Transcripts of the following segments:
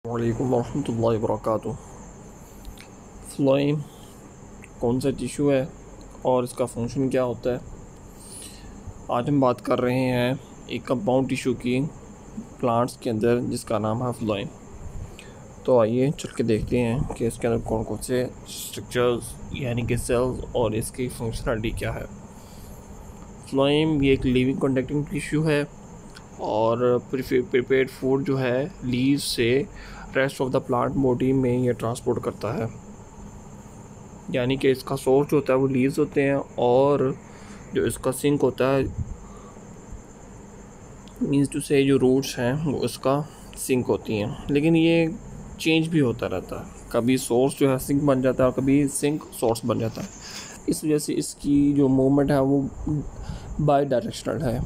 वालेकुम रहमतुल्लाहि वबरकातुहू। फ्लोएम कौन सा टिश्यू है और इसका फंक्शन क्या होता है। आज हम बात कर रहे हैं एक कंपाउंड टिश्यू की प्लांट्स के अंदर जिसका नाम है फ्लोएम। तो आइए चल के देखते हैं कि इसके अंदर कौन कौन से स्ट्रक्चर्स यानी कि सेल्स और इसकी फंक्शनलिटी क्या है। फ्लोएम ये एक लिविंग कंडक्टिंग टिश्यू है और प्रिपेयर्ड फूड जो है लीव्स से rest of the plant body में ये ट्रांसपोर्ट करता है। यानी कि इसका सोर्स होता है वो लीव्स होते हैं और जो इसका सिंक होता है मीन्स टू से जो रूट्स हैं वो इसका सिंक होती हैं। लेकिन ये चेंज भी होता रहता है, कभी सोर्स जो है सिंक बन जाता है और कभी सिंक सोर्स बन जाता है। इस वजह से इसकी जो मूवमेंट है वो बाई डायरेक्शनल है,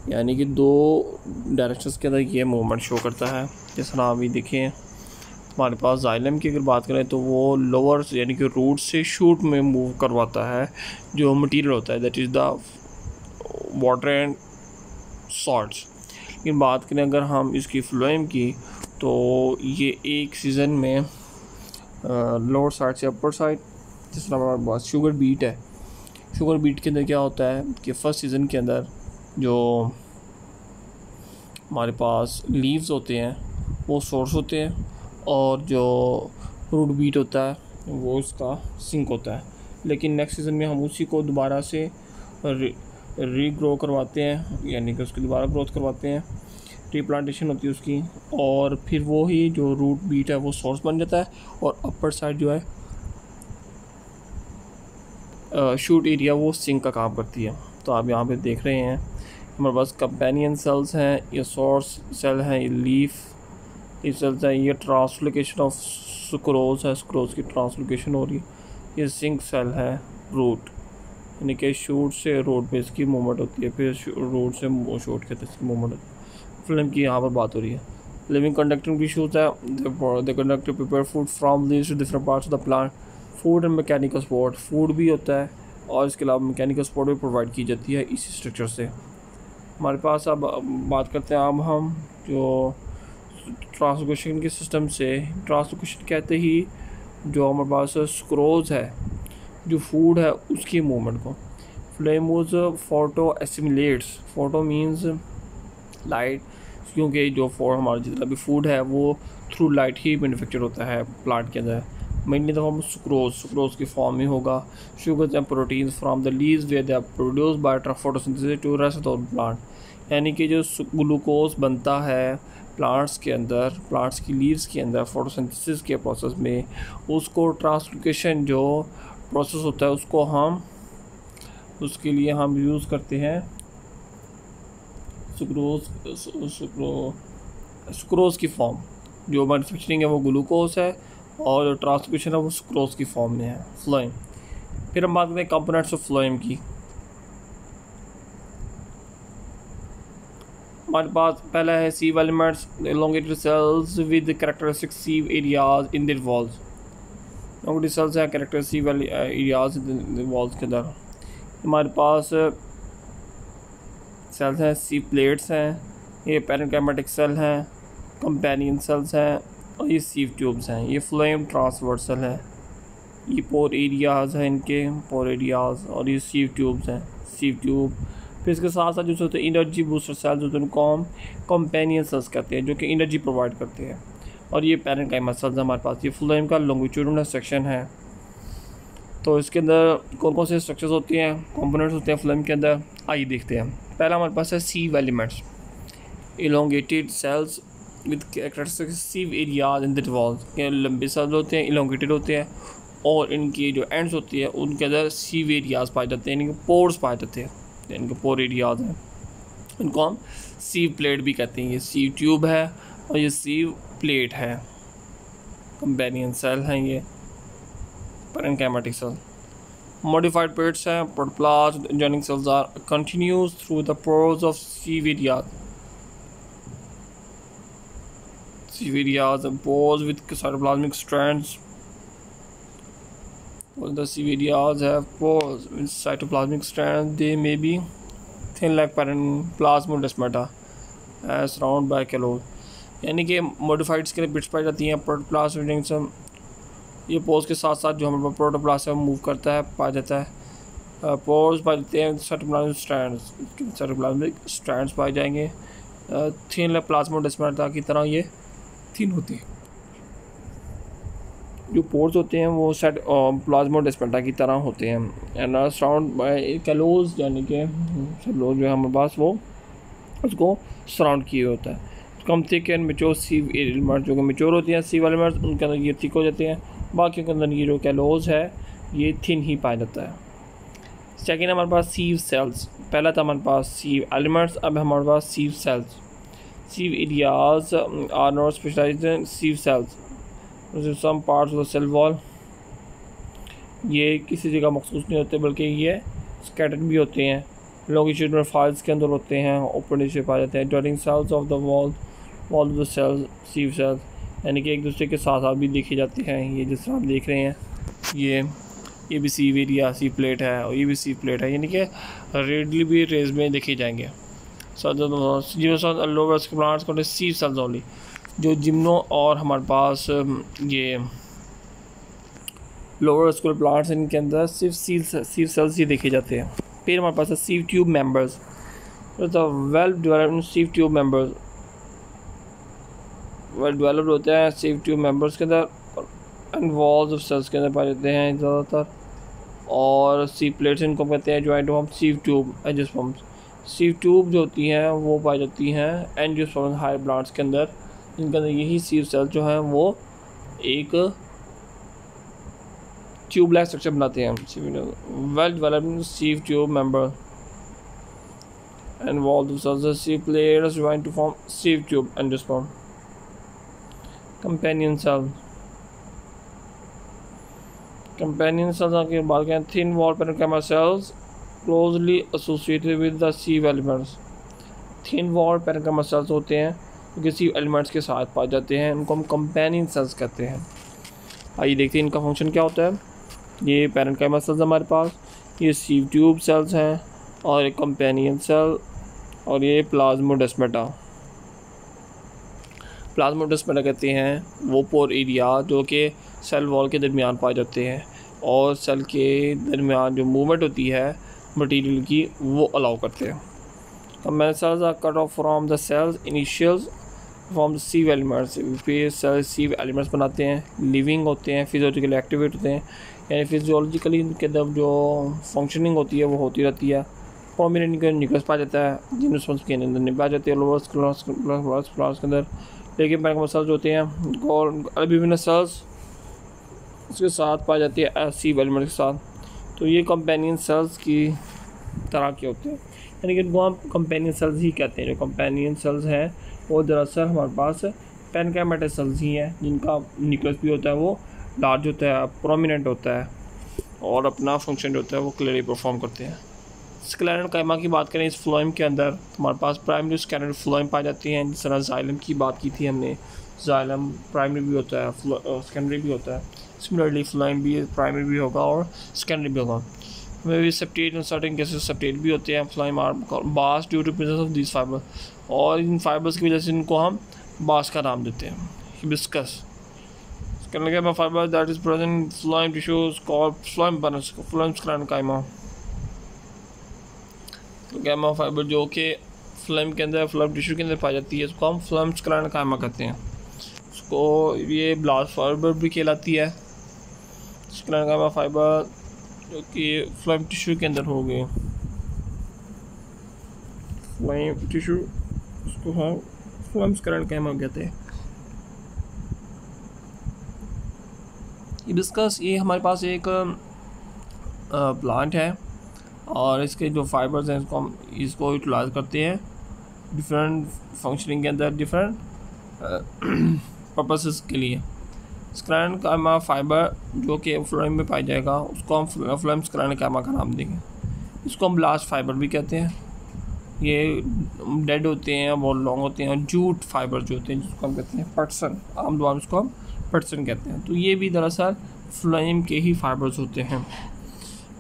यानी कि दो डायरेक्शंस के अंदर ये मूवमेंट शो करता है। जिस तरह अभी देखें हमारे पास जाइलम की अगर बात करें तो वो लोअर यानी कि रूट से शूट में मूव करवाता है जो मटेरियल होता है, that is the water and salts. लेकिन बात करें अगर हम इसकी फ्लोएम की तो ये एक सीज़न में लोअर साइड से अपर साइड, जिस तरह हमारे पास शुगर बीट है, शुगर बीट के अंदर क्या होता है कि फर्स्ट सीज़न के अंदर जो हमारे पास लीव्स होते हैं वो सोर्स होते हैं और जो रूट बीट होता है वो इसका सिंक होता है। लेकिन नेक्स्ट सीज़न में हम उसी को दोबारा से रीग्रो करवाते हैं, यानी कि उसकी दोबारा ग्रोथ करवाते हैं, रीप्लांटेशन होती है उसकी, और फिर वो ही जो रूट बीट है वो सोर्स बन जाता है और अपर साइड जो है शूट एरिया वो सिंक का काम करती है। तो आप यहाँ पे देख रहे हैं हमारे पास कंपेनियन सेल्स हैं, ये सोर्स सेल हैं, ये लीफ ये सेल्स हैं, ये ट्रांसलोकेशन ऑफ सुक्रोज है, सुक्रोज की ट्रांसलोकेशन हो रही है, ये सिंक सेल है रूट, यानी कि शूट से रूट पे इसकी मूवमेंट होती है, फिर रूट से शूट के इसकी मूवमेंट होती है। फिल्म की यहाँ पर बात हो रही है। लिविंग कंडक्टिंग टिश्यूज है, they conduct prepare food from leaves to different parts of the plant. Food and mechanical support, food भी होता है और इसके अलावा मैकेनिकल सपोर्ट भी प्रोवाइड की जाती है इसी स्ट्रक्चर से। हमारे पास अब बात करते हैं अब हम जो ट्रांसलोकेशन के सिस्टम से। ट्रांसलोकेशन कहते ही जो हमारे पास स्क्रोज है, जो फूड है उसकी मूवमेंट को। फ्लेमोज फोटो एसिमुलेट्स, फोटो मीन्स लाइट, क्योंकि जो हमारा जितना भी फूड है वो थ्रू लाइट ही मैन्युफैक्चर होता है प्लांट के अंदर। मेनली तो हम सुक्रोज की फॉर्म में होगा। Sugars and proteins from the leaves where they are produced by photosynthesis to rest of the plant, यानी कि जो ग्लूकोज बनता है प्लांट्स के अंदर, प्लांट्स की लीव्स के अंदर फोटोसिंथेसिस के प्रोसेस में, उसको ट्रांसलोकेशन जो प्रोसेस होता है उसको हम उसके लिए हम यूज़ करते हैं सुक्रोज की फॉर्म। जो मैन्युफैक्चरिंग है वो ग्लूकोज है और जो ट्रांसलोकेशन है वो सुक्रोज की फॉर्म में है, फ्लोएम। फिर हम बात करते हैं कंपोनेंट्स ऑफ फ्लोएम की। हमारे पास पहला है sieve elements, elongated cells with characteristic sieve areas in their walls. Elongated cells हैं कैरेक्टरिस्टिक एरियाज इन वॉल्स के अंदर। हमारे पास सेल्स हैं, सी प्लेट्स हैं, ये पैरेनकाइमेटिक सेल हैं, कंपेनियन सेल्स हैं और ये सीव ट्यूब्स हैं। ये फ्लोएम ट्रांसवर्सल है, ये पोर एरियाज़ हैं इनके, पोर एरियाज़, और ये सीव ट्यूब्स हैं, सीव ट्यूब। फिर इसके साथ साथ जो होते हैं एनर्जी बूस्टर सेल्स होते हैं उनको हम कंपेनियन सेल्स कहते हैं, जो कि एनर्जी प्रोवाइड करते हैं। और ये पैरेनकाइमा सेल्स हमारे पास। ये फ्लोएम का लॉन्गिट्यूडिनल सेक्शन है। तो इसके अंदर कौन कौन से स्ट्रक्चर्स होते हैं, कंपोनेंट्स होते हैं फ्लोएम के अंदर, आइए देखते हैं। पहला हमारे पास है sieve elements, elongated cells with characteristic sieve areas in the walls. के लंबे सेल्स होते हैं, इलोंगेटेड होते हैं और इनकी जो एंड्स होती है उनके अंदर सीव एरियाज पाए जाते हैं, इनके पोर्स पाए जाते हैं, इनके पोर एरियाज हैं। इनको हम सीव प्लेट भी कहते हैं। ये सीव ट्यूब है और ये सीव प्लेट है। कंपेनियन सेल हैं ये, पैरेनकाइमेटिक सेल। Modified plates हैं, protoplasm joining cells are continuous through the pores of sieve areas. Sieve areas and pores with cytoplasmic strands. When the sieve areas have pores with cytoplasmic strands, they may be thin like plasmodesmata, surrounded by callus. यानी कि मॉडिफाइड्स के लिए bits पाई जाती हैं। Protoplast ये pose के साथ साथ जो हमारे पास प्रोटोप्लास्ट है वो मूव करता है, पाया जाता है। पोर्स पाए जाते हैं साइटोप्लाज्मिक स्ट्रैंड्स पाए जाएंगे। थिन प्लाज्मोडेस्माटा की तरह ये थिन होती है। जो पोर्स होते हैं वो प्लाज्मोडेस्माटा की तरह होते हैं। एंड सराउंड बाय कैलोज, यानी कि सेलुलोज जो है हमारे पास वो उसको सराउंड किए होता है। कम थिक एंड मेच्योर सीव एलिमेंट, जो कि मेच्योर होती हैं सीव एलिमेंट्स, उनके अंदर ये थिक हो जाते हैं। बाकी के अंदर ये जो कैलोज है ये थिन ही पाया जाता है। सेकेंड हमारे पास सीव सेल्स। पहला था हमारे पास सीव एलिमेंट्स, अब हमारे पास sieve cells. Sieve areas are not specialized in sieve cells, some parts of the cell wall. ये किसी जगह मखसूस नहीं होते बल्कि ये स्कैटर्ड भी होते हैं। लॉन्गिट्यूडनल फाइल्स के अंदर होते हैं, ओपन नीचे पाए जाते हैं। Joining cells of the wall of the cells sieve cells, यानी कि एक दूसरे के साथ साथ भी देखे जाते हैं। ये जिस तरह आप देख रहे हैं ये भी सीव एरिया सी प्लेट है और ये भी सी प्लेट है, यानी कि रेडली भी रेज में देखे जाएंगे। प्लांट्स सीव सेल्स ओनली, जो जिम्नो और हमारे पास ये लोअर स्कूल प्लांट्स इनके अंदर सिर्फ सीव सेल्स ही देखे जाते हैं। फिर हमारे पास है sieve tube members. Well developed sieve tube members well developed होते हैं सीव ट्यूब मेंबर्स के अंदर एंड वॉल्स ऑफ सेल्स के अंदर पाए जाते हैं ज़्यादातर। और सी प्लेट्स इनको कहते हैं joint of sieve tube angiosperms. Sieve tube जो होती हैं वो पाई जाती हैं एंजियोस्पर्म्स हायर प्लांट्स के अंदर, जिनके अंदर यही सीव सेल जो हैं वो एक ट्यूब लाइक स्ट्रक्चर बनाते हैं। Well developed sieve tube member end walls of cells sieve plates joint to form sieve tube angiosperm. Companion cell की बात करें, thin wall parenchyma cells closely associated with the sieve elements. Thin wall parenchyma cells होते हैं जो सीव elements के साथ पाए जाते हैं, उनको हम कंपेनियन सेल्स कहते हैं। आइए देखते हैं इनका फंक्शन क्या होता है। ये पेरेन्काइमा सेल्स हमारे पास, ये सीव ट्यूब सेल्स हैं और एक कंपेनियन सेल और ये प्लाज्मोडेस्माटा। प्लाज्मोडेस्माटा कहते हैं वो पोर एरिया जो कि सेल वॉल के दरमियान पाए जाते हैं और सेल के दरमियान जो मूवमेंट होती है मटेरियल की वो अलाउ करते हैं। Companion cells are cut off from the cells initials from sieve elements. फिर सेल सीव एलिमेंट्स बनाते हैं, लिविंग होते हैं, फिजियोलॉजिकली एक्टिवेट होते हैं, यानी फिजियोलॉजिकली इनके अंदर जो फंक्शनिंग होती है वो होती रहती है। प्रोमिनेंट न्यूक्लियस पाया जाता है, जिनोस्पर्म्स के अंदर नहीं पाया जाते हैं लोअर क्लास के अंदर। लेकिन पेरेन्काइमा सेल्स होते हैं और विभिन्न सेल्स उसके साथ पाई जाती है सीव एलिमेंट के साथ। तो ये कंपेनियन सेल्स की तरह के होते हैं, यानी कि इनको हम कंपेनियन सेल्स ही कहते हैं। जो कंपेनियन सेल्स हैं वो दरअसल हमारे पास पेरेन्काइमेटस सेल्स ही हैं, जिनका न्यूक्लियस भी होता है वो लार्ज होता है, प्रोमिनेंट होता है और अपना फंक्शन जो होता है वो क्लियरली परफॉर्म करते हैं। स्क्लेरल कायमा की बात करें, इस फ्लोएम के अंदर हमारे पास प्राइमरी स्क्लेरल फ्लोएम पाई जाती हैं। जिस तरह जाइलम की बात की थी हमने, जाइलम प्राइमरी भी होता है, सेकेंडरी भी होता है। सिमिलरली फ्लोएम भी प्राइमरी भी होगा और सेकेंडरी भी होगा। में भी septate in certain cases septate भी होते हैं। Phloem are bast due to presence of this fibre, और इन फाइबर्स की वजह से इनको हम बास का नाम देते हैं। Hibiscus fibre that is present in phloem tissues called phloem sclerenchyma. Gamma fibre जो कि फ्लोएम के अंदर, फ्लोएम टिश्यू के अंदर पाई जाती है, उसको हम फ्लोएम स्क्लेरेनकाइमा कहते हैं। उसको ये ब्लास्ट फाइबर भी कहलाती है। स्क्लेरेनकाइमा फाइबर जो कि फ्लोएम टिश्यू के अंदर हो गए, फ्लोएम टिश्यू उसको हम फ्लोएम स्क्लेरेनकाइमा कहते हैं। हिबिस्कस ये हमारे पास एक प्लांट है और इसके जो फाइबर्स हैं इसको यूटिलाइज करते हैं डिफरेंट फंक्शनिंग के अंदर, डिफरेंट पर्पसेस के लिए। स्क्लेरेनकाइमा फाइबर जो कि फ्लोएम में पाया जाएगा उसको हम फ्लोएम स्क्लेरेनकाइमा का नाम देंगे। इसको हम ब्लास्ट फाइबर भी कहते हैं। ये डेड होते हैं, बहुत लॉन्ग होते हैं। जूट फाइबर जो होते हैं जिसको हम कहते हैं पटसन, आम तौर उसको हम पटसन कहते हैं। तो ये भी दरअसल फ्लोएम के ही फाइबर्स होते हैं।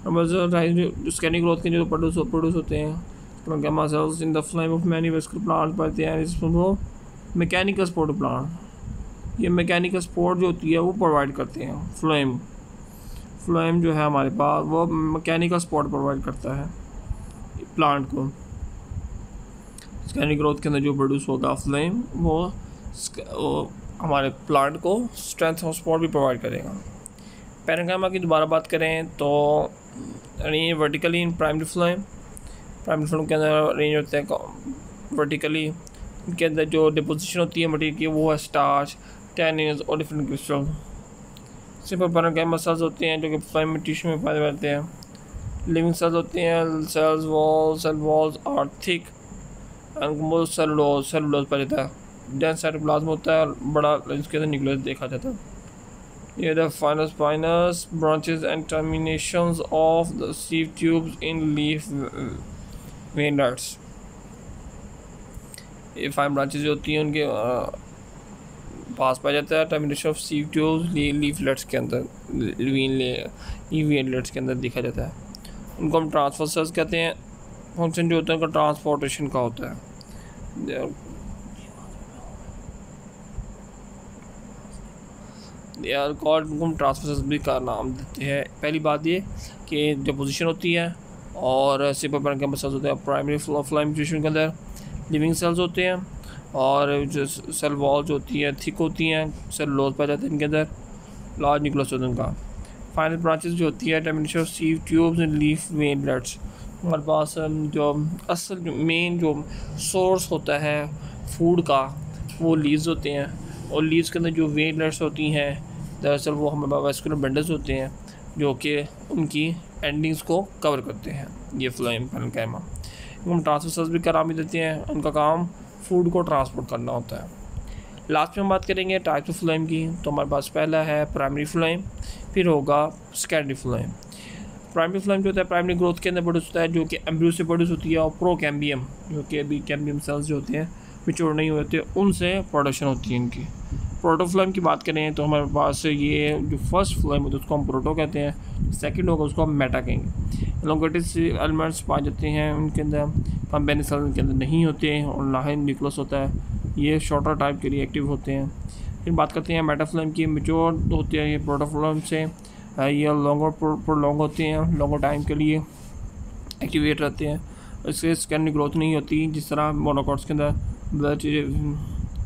स्कैनिंग ग्रोथ के जो प्रोड्यूस होते हैं, sclerenchyma cells in the phloem of many vascular plants पाते हैं। इसमें वो मैकेनिकल सपोर्ट प्लांट, ये मैकेनिकल सपोर्ट जो होती है वो प्रोवाइड करते हैं। फ्लोएम जो है हमारे पास वो मैकेनिकल सपोर्ट प्रोवाइड करता है प्लांट को। स्कैनिक ग्रोथ के अंदर जो प्रोड्यूस होगा फ्लोएम वो हमारे प्लांट को स्ट्रेंथ और सपोर्ट भी प्रोवाइड करेगा। पैरेंकाइमा की दोबारा बात करें तो range vertically in primary phloem के अंदर रेंज होता है वर्टिकली। इनके अंदर जो डिपोजिशन होती है मटेरियल की वो है स्टार्च, टैनिन्स और different crystal. Simple parenchyma cells होते हैं जो कि फ्लोएम में टिश्यू में पाए जाते हैं। लिविंग सेल्स होते हैं, cell walls are thick and cellulose पाया जाता है। डेंस साइटोप्लाज्म होता है और बड़ा इसके अंदर न्यूक्लियस देखा जाता है। ये the final spinous branches and terminations of the sieve tubes in leaf veinlets. ये 5 ब्रांचेस जो होती हैं उनके पास पाया जाता है termination of sieve tubes leaflets के अंदर, वेनलेट्स के अंदर देखा जाता है। उनको हम ट्रांसफर सेल्स कहते हैं। फंक्शन जो होता है उनका ट्रांसपोर्टेशन का होता है। यार कॉल्ड उनको हम ट्रांसफर सेल्स भी का नाम देते हैं। पहली बात ये कि डिपोजिशन होती है और सिंपल पैरेंकाइमा सेल्स होते हैं प्राइमरी फ्लोएम टिश्यू के अंदर। लिविंग सेल्स होते हैं और जो सेल वॉल्स होती हैं थिक होती हैं, सेलुलोज पाया जाता है इनके अंदर, लार्ज न्यूक्लियस होता है उनका। फाइनल ब्रांचेस जो होती है termination of sieve tubes and leaf veinlets. हमारे पास जो असल मेन जो सोर्स होता है फूड का वो लीव्स होते हैं और लीव्स के अंदर जो वेनलेट्स होती हैं दरअसल वो हमारे पास वेस्कुलर बंडल्स होते हैं जो कि उनकी एंडिंग्स को कवर करते हैं। ये फ्लोएम पैरेंकाइमा हम ट्रांसफर सेल्स भी करा भी देते हैं, उनका काम फूड को ट्रांसपोर्ट करना होता है। लास्ट में हम बात करेंगे टाइप्स ऑफ फ्लोएम की। तो हमारे पास पहला है प्राइमरी फ्लोएम, फिर होगा सेकेंडरी फ्लोएम। प्राइमरी फ्लोएम जो होता है प्राइमरी ग्रोथ के अंदर प्रोड्यूस होता है जो कि एम्ब्रियो से प्रोड्यूस होती है और प्रोकैम्बियम जो कि अभी कैम्बियम सेल्स जो होते हैं मैच्योर नहीं होते उनसे प्रोडक्शन होती है इनकी। प्रोटोफ्लोएम की बात करें तो हमारे पास ये जो फर्स्ट फ्लोएम होता है उसको हम प्रोटो कहते हैं, सेकंड होगा उसको हम मेटा कहेंगे। एलोंगेटेड एलिमेंट्स पाए जाते हैं उनके अंदर, कंपेनी सेल के अंदर नहीं होते हैं और ना ही न्यूक्लियस होता है, ये शॉर्टर टाइप के रिएक्टिव होते हैं। फिर बात करते हैं मेटाफ्लोएम की, मैच्योर होते हैं ये प्रोटोफ्लोएम से, ये लॉन्गर होते हैं, लॉन्गर टाइम के लिए एक्टिवेट रहते हैं। इससे सेकेंडरी ग्रोथ नहीं होती जिस तरह मोनोकॉट्स के अंदर ब्लड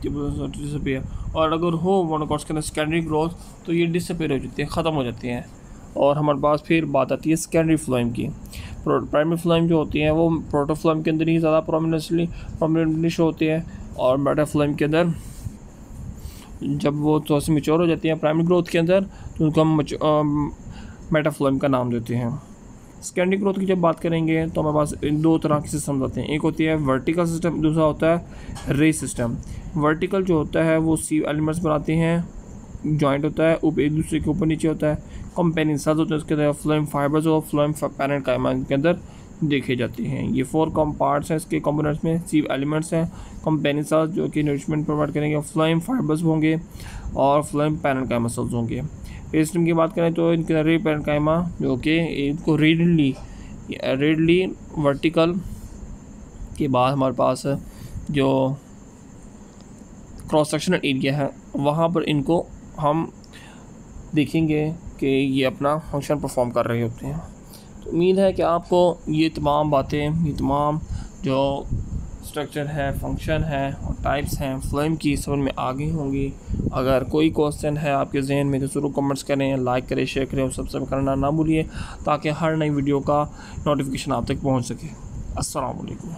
डिसअपीयर, और अगर हो मोनोकॉट्स के अंदर सेकेंडरी ग्रोथ तो ये डिसअपीयर हो जाती है, ख़त्म हो जाती हैं। और हमारे पास फिर बात आती है सेकेंडरी फ्लोएम की। प्राइमरी फ्लोएम जो होती हैं वो प्रोटोफ्लोएम के अंदर ही ज़्यादा प्रोमिनेंटली शो होती है और मेटाफ्लोएम के अंदर जब वो थोड़ा सी मैच्योर हो जाती हैं प्राइमरी ग्रोथ के अंदर तो उनको हम मेटाफ्लोएम का नाम देते हैं। सेकेंडरी ग्रोथ की जब बात करेंगे तो हमारे पास दो तरह के सिस्टम होते हैं, एक होती है वर्टिकल सिस्टम, दूसरा होता है रे सिस्टम। वर्टिकल जो होता है वो सीव एलिमेंट्स बनाते हैं, जॉइंट होता है, एक दूसरे के ऊपर नीचे होता है, कंपेनियन सेल्स होते हैं, उसके अंदर फ्लोएम फाइबर्स और फ्लोएम पैरेंकाइमा के अंदर देखे जाते हैं। ये 4 पार्ट्स हैं इसके कंपोनेंट्स में, सीव एलिमेंट्स हैं, कंपेनियन सेल्स जो कि नरिशमेंट प्रोवाइड करेंगे, फ्लोएम फाइबर्स होंगे और फ्लोएम पैरेंकाइमा सेल्स होंगे। रे सिस्टम की बात करें तो इनके रे पैरेंकाइमा जो कि इनको रेडली वर्टिकल के बाद हमारे पास जो क्रॉस सेक्शनल एरिया है वहाँ पर इनको हम देखेंगे कि ये अपना फंक्शन परफॉर्म कर रहे होते हैं। तो उम्मीद है कि आपको ये तमाम बातें, ये तमाम जो स्ट्रक्चर है, फंक्शन है और टाइप्स हैं फ्लोएम की समझ में आ गई होंगी। अगर कोई क्वेश्चन है आपके जहन में तो ज़रूर कमेंट्स करें, लाइक करें, शेयर करें और सब्सक्राइब करना ना भूलिए ताकि हर नई वीडियो का नोटिफिकेशन आप तक पहुंच सके। अस्सलाम वालेकुम।